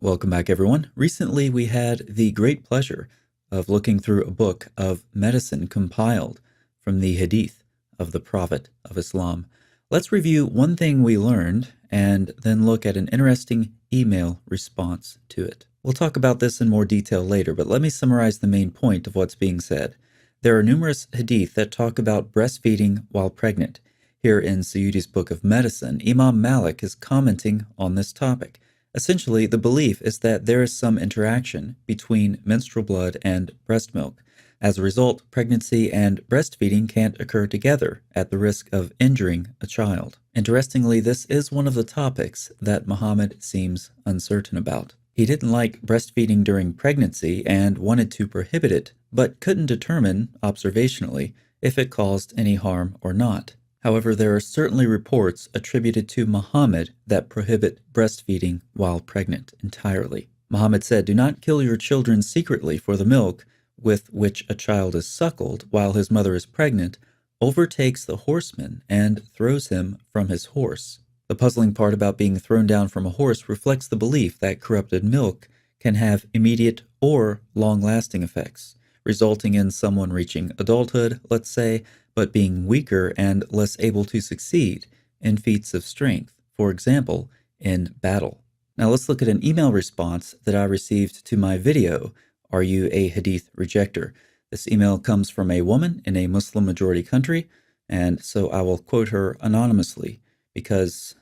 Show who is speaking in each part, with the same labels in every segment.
Speaker 1: Welcome back, everyone. Recently, we had the great pleasure of looking through a book of medicine compiled from the Hadith of the Prophet of Islam. Let's review one thing we learned and then look at an interesting email response to it. We'll talk about this in more detail later, but let me summarize the main point of what's being said. There are numerous Hadith that talk about breastfeeding while pregnant. Here in Suyuti's Book of Medicine, Imam Malik is commenting on this topic. Essentially, the belief is that there is some interaction between menstrual blood and breast milk. As a result, pregnancy and breastfeeding can't occur together at the risk of injuring a child. Interestingly, this is one of the topics that Muhammad seems uncertain about. He didn't like breastfeeding during pregnancy and wanted to prohibit it, but couldn't determine, observationally, if it caused any harm or not. However, there are certainly reports attributed to Muhammad that prohibit breastfeeding while pregnant entirely. Muhammad said, "Do not kill your children secretly, for the milk with which a child is suckled while his mother is pregnant overtakes the horseman and throws him from his horse." The puzzling part about being thrown down from a horse reflects the belief that corrupted milk can have immediate or long-lasting effects, resulting in someone reaching adulthood, let's say, but being weaker and less able to succeed in feats of strength, for example, in battle. Now let's look at an email response that I received to my video, "Are You a Hadith Rejector?" This email comes from a woman in a Muslim-majority country, and so I will quote her anonymously because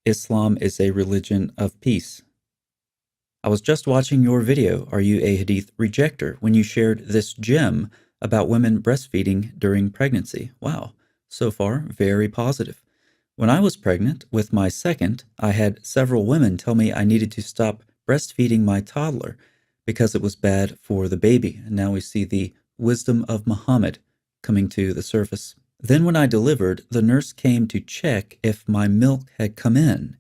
Speaker 1: Islam is a religion of peace. I was just watching your video, "Are You a Hadith Rejector?" when you shared this gem about women breastfeeding during pregnancy. Wow, so far, very positive. When I was pregnant with my second, I had several women tell me I needed to stop breastfeeding my toddler because it was bad for the baby. And now we see the wisdom of Muhammad coming to the surface. Then when I delivered, the nurse came to check if my milk had come in,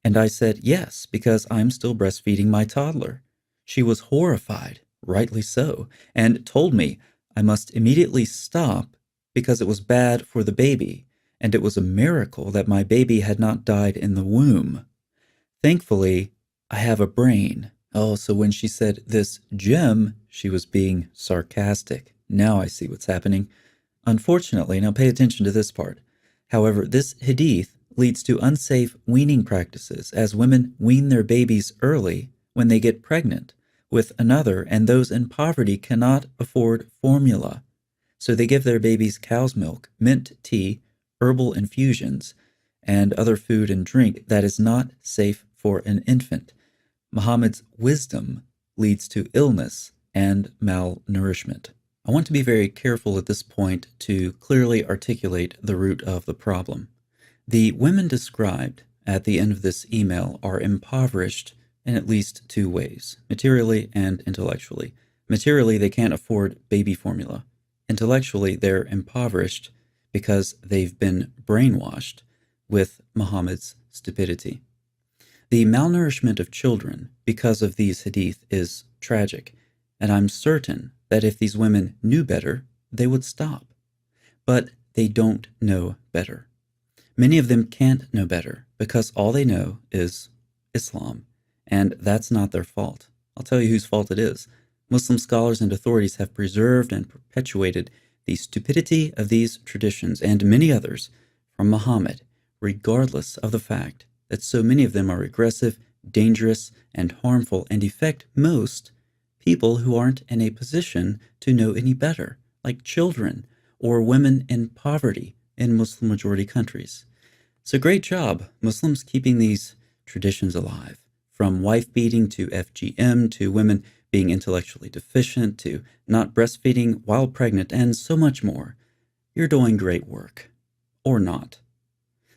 Speaker 1: and I said yes, because I'm still breastfeeding my toddler. She was horrified, rightly so, and told me I must immediately stop because it was bad for the baby, and it was a miracle that my baby had not died in the womb. Thankfully, I have a brain. Oh, so when she said this gem, she was being sarcastic. Now I see what's happening. Unfortunately, now pay attention to this part. However, this hadith leads to unsafe weaning practices as women wean their babies early when they get pregnant with another, and those in poverty cannot afford formula. So they give their babies cow's milk, mint tea, herbal infusions, and other food and drink that is not safe for an infant. Muhammad's wisdom leads to illness and malnourishment. I want to be very careful at this point to clearly articulate the root of the problem. The women described at the end of this email are impoverished in at least two ways, materially and intellectually. Materially, they can't afford baby formula. Intellectually, they're impoverished because they've been brainwashed with Muhammad's stupidity. The malnourishment of children because of these hadith is tragic, and I'm certain that if these women knew better, they would stop. But they don't know better. Many of them can't know better because all they know is Islam, and that's not their fault. I'll tell you whose fault it is. Muslim scholars and authorities have preserved and perpetuated the stupidity of these traditions and many others from Muhammad, regardless of the fact that so many of them are regressive, dangerous, and harmful, and affect most people who aren't in a position to know any better, like children or women in poverty in Muslim-majority countries. So great job, Muslims, keeping these traditions alive, from wife-beating to FGM to women being intellectually deficient to not breastfeeding while pregnant, and so much more. You're doing great work. Or not.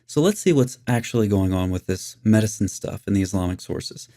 Speaker 1: So let's see what's actually going on with this medicine stuff in the Islamic sources.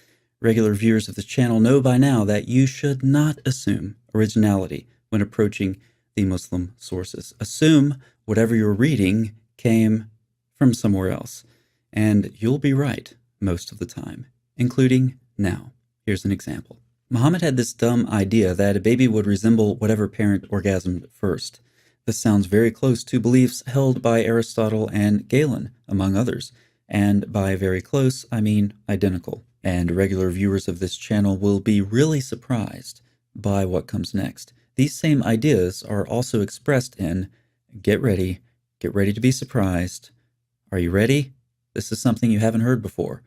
Speaker 1: Regular viewers of this channel know by now that you should not assume originality when approaching the Muslim sources. Assume whatever you're reading came from somewhere else, and you'll be right most of the time, including now. Here's an example. Muhammad had this dumb idea that a baby would resemble whatever parent orgasmed first. This sounds very close to beliefs held by Aristotle and Galen, among others. And by very close, I mean identical. And regular viewers of this channel will be really surprised by what comes next. These same ideas are also expressed in Get ready to be surprised. Are you ready? This is something you haven't heard before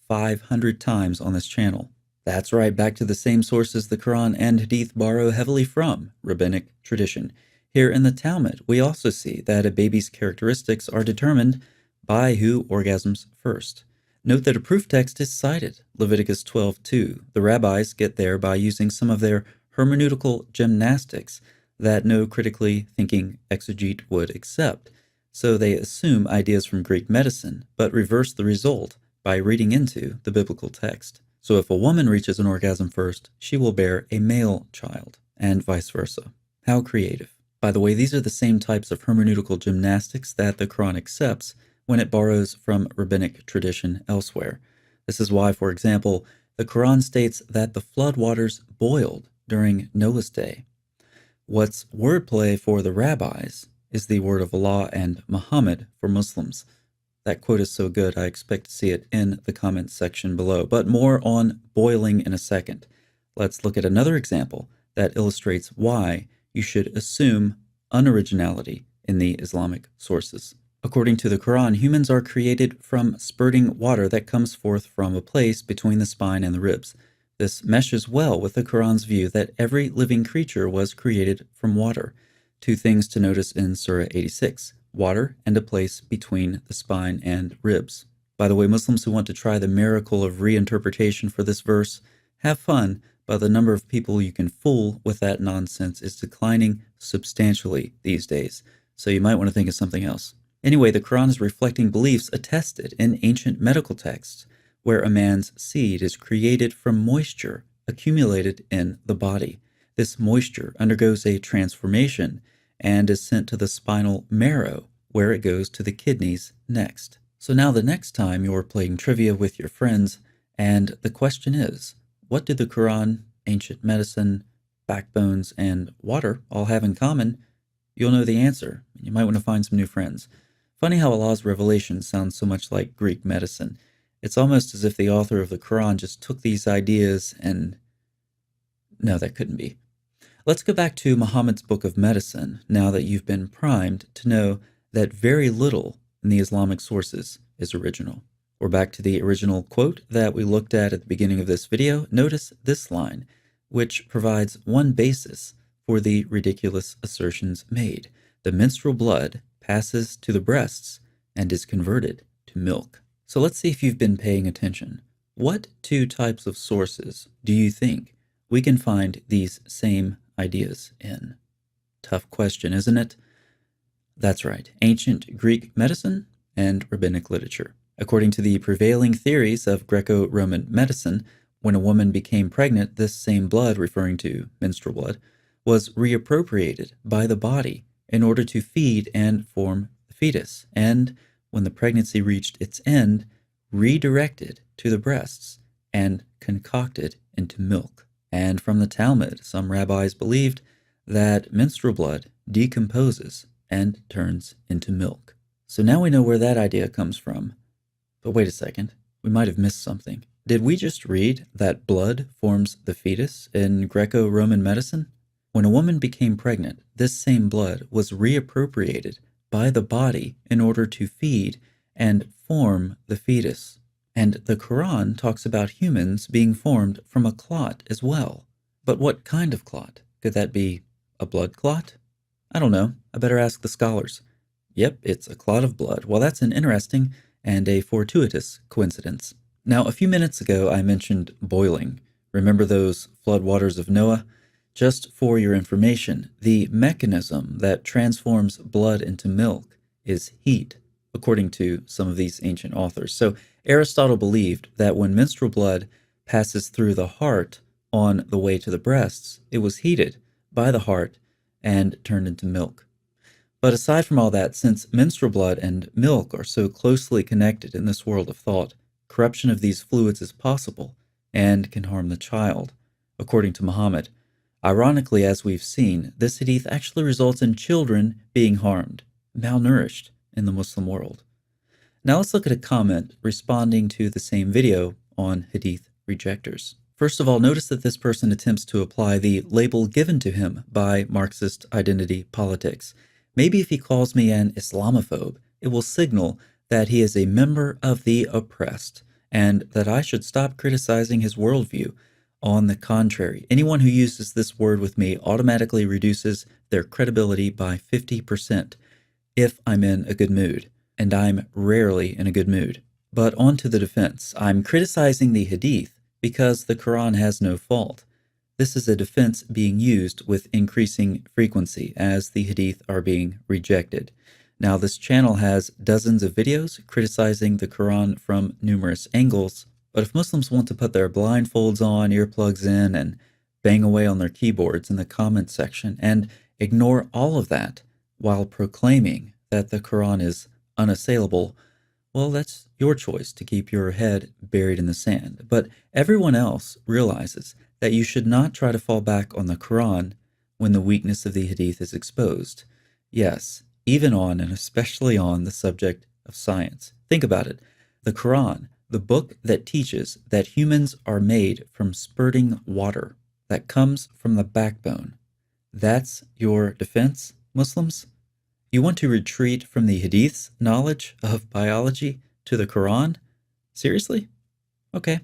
Speaker 1: 500 times on this channel. That's right, back to the same sources the Quran and Hadith borrow heavily from, rabbinic tradition. Here in the Talmud, we also see that a baby's characteristics are determined by who orgasms first. Note that a proof text is cited, Leviticus 12:2. The rabbis get there by using some of their hermeneutical gymnastics that no critically thinking exegete would accept. So they assume ideas from Greek medicine, but reverse the result by reading into the biblical text. So if a woman reaches an orgasm first, she will bear a male child, and vice versa. How creative. By the way, these are the same types of hermeneutical gymnastics that the Quran accepts when it borrows from rabbinic tradition elsewhere. This is why, for example, the Quran states that the flood waters boiled during Noah's day. What's wordplay for the rabbis is the word of Allah and Muhammad for Muslims. That quote is so good, I expect to see it in the comments section below. But more on boiling in a second. Let's look at another example that illustrates why you should assume unoriginality in the Islamic sources. According to the Quran, humans are created from spurting water that comes forth from a place between the spine and the ribs. This meshes well with the Quran's view that every living creature was created from water. Two things to notice in Surah 86, water and a place between the spine and ribs. By the way, Muslims who want to try the miracle of reinterpretation for this verse, have fun, but the number of people you can fool with that nonsense is declining substantially these days, so you might want to think of something else. Anyway, the Quran is reflecting beliefs attested in ancient medical texts, where a man's seed is created from moisture accumulated in the body. This moisture undergoes a transformation and is sent to the spinal marrow, where it goes to the kidneys next. So now the next time you're playing trivia with your friends, and the question is, what do the Quran, ancient medicine, backbones, and water all have in common? You'll know the answer. You might want to find some new friends. Funny how Allah's revelation sounds so much like Greek medicine. It's almost as if the author of the Quran just took these ideas and... No, that couldn't be. Let's go back to Muhammad's Book of Medicine, now that you've been primed to know that very little in the Islamic sources is original. We're back to the original quote that we looked at the beginning of this video. Notice this line, which provides one basis for the ridiculous assertions made. The menstrual blood passes to the breasts and is converted to milk. So let's see if you've been paying attention. What two types of sources do you think we can find these same ideas in? Tough question, isn't it? That's right, ancient Greek medicine and rabbinic literature. According to the prevailing theories of Greco-Roman medicine, when a woman became pregnant, this same blood, referring to menstrual blood, was reappropriated by the body in order to feed and form the fetus, and when the pregnancy reached its end, redirected to the breasts and concocted into milk. And from the Talmud, some rabbis believed that menstrual blood decomposes and turns into milk. So now we know where that idea comes from. But wait a second, we might have missed something. Did we just read that blood forms the fetus in Greco-Roman medicine? When a woman became pregnant, this same blood was reappropriated by the body in order to feed and form the fetus. And the Quran talks about humans being formed from a clot as well. But what kind of clot? Could that be a blood clot? I don't know. I better ask the scholars. Yep, it's a clot of blood. Well, that's an interesting and a fortuitous coincidence. Now, a few minutes ago, I mentioned boiling. Remember those flood waters of Noah? Just for your information, the mechanism that transforms blood into milk is heat, according to some of these ancient authors. So Aristotle believed that when menstrual blood passes through the heart on the way to the breasts, it was heated by the heart and turned into milk. But aside from all that, since menstrual blood and milk are so closely connected in this world of thought, corruption of these fluids is possible and can harm the child. According to Muhammad, Ironically, as we've seen, this hadith actually results in children being harmed, malnourished in the Muslim world. Now let's look at a comment responding to the same video on hadith rejectors. First of all, notice that this person attempts to apply the label given to him by Marxist identity politics. Maybe if he calls me an Islamophobe, it will signal that he is a member of the oppressed and that I should stop criticizing his worldview. On the contrary, anyone who uses this word with me automatically reduces their credibility by 50% if I'm in a good mood, and I'm rarely in a good mood. But on to the defense. I'm criticizing the hadith because the Quran has no fault. This is a defense being used with increasing frequency as the hadith are being rejected. Now, this channel has dozens of videos criticizing the Quran from numerous angles, but if Muslims want to put their blindfolds on, earplugs in, and bang away on their keyboards in the comments section and ignore all of that while proclaiming that the Quran is unassailable, well, that's your choice to keep your head buried in the sand. But everyone else realizes that you should not try to fall back on the Quran when the weakness of the hadith is exposed. Yes, even on and especially on the subject of science. Think about it. The Quran, the book that teaches that humans are made from spurting water that comes from the backbone. That's your defense, Muslims? You want to retreat from the hadith's knowledge of biology to the Quran? Seriously? Okay,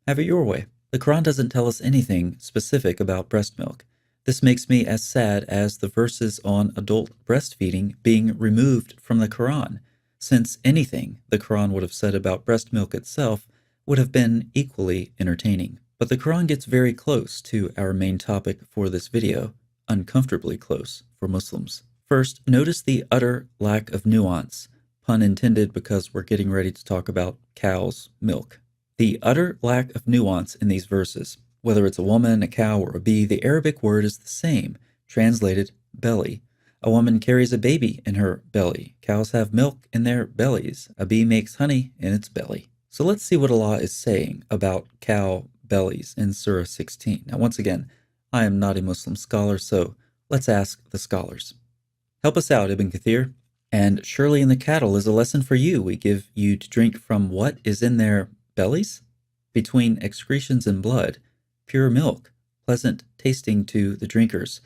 Speaker 1: have it your way. The Quran doesn't tell us anything specific about breast milk. This makes me as sad as the verses on adult breastfeeding being removed from the Quran, since anything the Quran would have said about breast milk itself would have been equally entertaining. But the Quran gets very close to our main topic for this video, uncomfortably close for Muslims. First, notice the utter lack of nuance, pun intended because we're getting ready to talk about cow's milk. The utter lack of nuance in these verses. Whether it's a woman, a cow, or a bee, the Arabic word is the same, translated belly. A woman carries a baby in her belly. Cows have milk in their bellies. A bee makes honey in its belly. So let's see what Allah is saying about cow bellies in Surah 16. Now, once again, I am not a Muslim scholar, so let's ask the scholars. Help us out, Ibn Kathir. And surely in the cattle is a lesson for you. We give you to drink from what is in their bellies? Between excretions and blood, pure milk, pleasant tasting to the drinkers.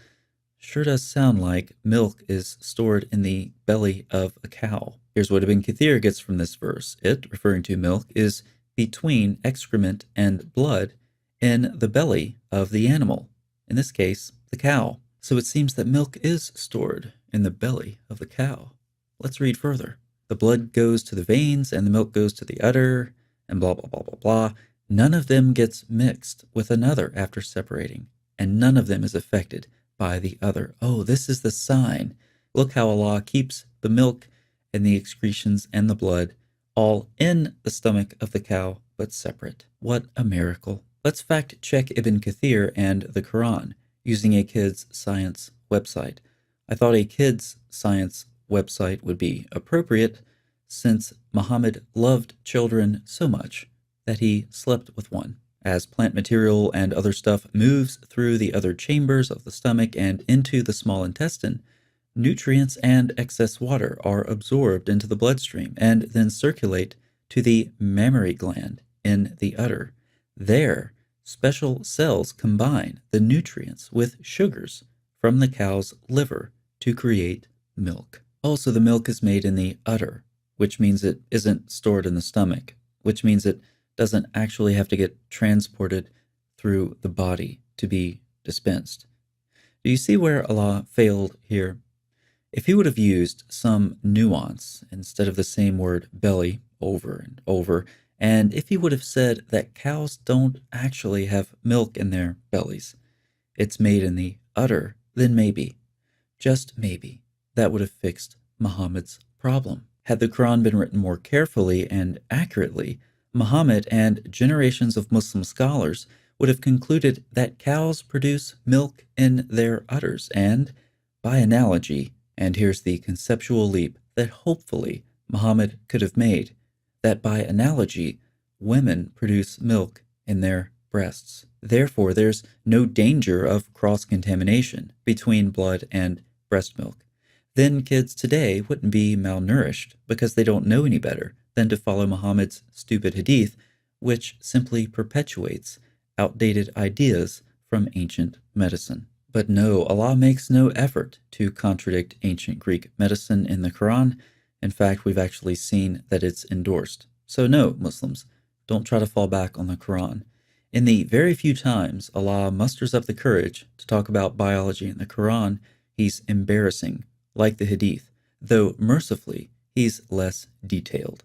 Speaker 1: Sure does sound like milk is stored in the belly of a cow. Here's what Ibn Kathir gets from this verse. It, referring to milk, is between excrement and blood in the belly of the animal, in this case, the cow. So it seems that milk is stored in the belly of the cow. Let's read further. The blood goes to the veins and the milk goes to the udder, and blah, blah, blah, blah, blah. None of them gets mixed with another after separating, and none of them is affected by the other. Oh, this is the sign. Look how Allah keeps the milk and the excretions and the blood all in the stomach of the cow, but separate. What a miracle. Let's fact check Ibn Kathir and the Quran using a kids' science website. I thought a kids' science website would be appropriate since Muhammad loved children so much that he slept with one. As plant material and other stuff moves through the other chambers of the stomach and into the small intestine, nutrients and excess water are absorbed into the bloodstream and then circulate to the mammary gland in the udder. There, special cells combine the nutrients with sugars from the cow's liver to create milk. Also, the milk is made in the udder, which means it isn't stored in the stomach, which means it doesn't actually have to get transported through the body to be dispensed. Do you see where Allah failed here? If he would have used some nuance instead of the same word belly over and over, and if he would have said that cows don't actually have milk in their bellies, it's made in the udder, then maybe, just maybe, that would have fixed Muhammad's problem. Had the Quran been written more carefully and accurately, Muhammad and generations of Muslim scholars would have concluded that cows produce milk in their udders, and, by analogy, and here's the conceptual leap that hopefully Muhammad could have made, that by analogy, women produce milk in their breasts. Therefore, there's no danger of cross contamination between blood and breast milk. Then kids today wouldn't be malnourished because they don't know any better than to follow Muhammad's stupid hadith, which simply perpetuates outdated ideas from ancient medicine. But no, Allah makes no effort to contradict ancient Greek medicine in the Quran. In fact, we've actually seen that it's endorsed. So, no, Muslims, don't try to fall back on the Quran. In the very few times Allah musters up the courage to talk about biology in the Quran, he's embarrassing, like the Hadith, though mercifully, he's less detailed.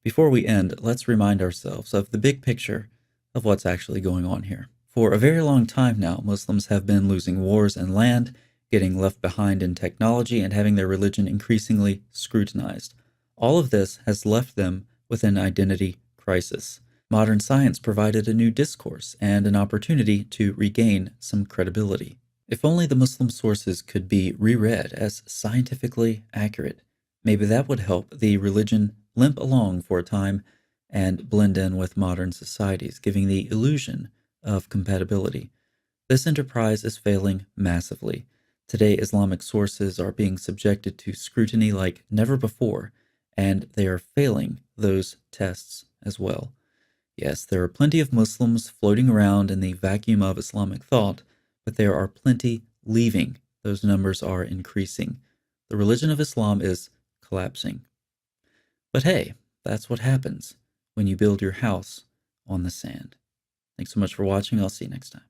Speaker 1: Before we end, let's remind ourselves of the big picture of what's actually going on here. For a very long time now, Muslims have been losing wars and land, getting left behind in technology, and having their religion increasingly scrutinized. All of this has left them with an identity crisis. Modern science provided a new discourse and an opportunity to regain some credibility. If only the Muslim sources could be reread as scientifically accurate, maybe that would help the religion limp along for a time and blend in with modern societies, giving the illusion of compatibility. This enterprise is failing massively. Today, Islamic sources are being subjected to scrutiny like never before, and they are failing those tests as well. Yes, there are plenty of Muslims floating around in the vacuum of Islamic thought, but there are plenty leaving. Those numbers are increasing. The religion of Islam is collapsing. But hey, that's what happens when you build your house on the sand. Thanks so much for watching. I'll see you next time.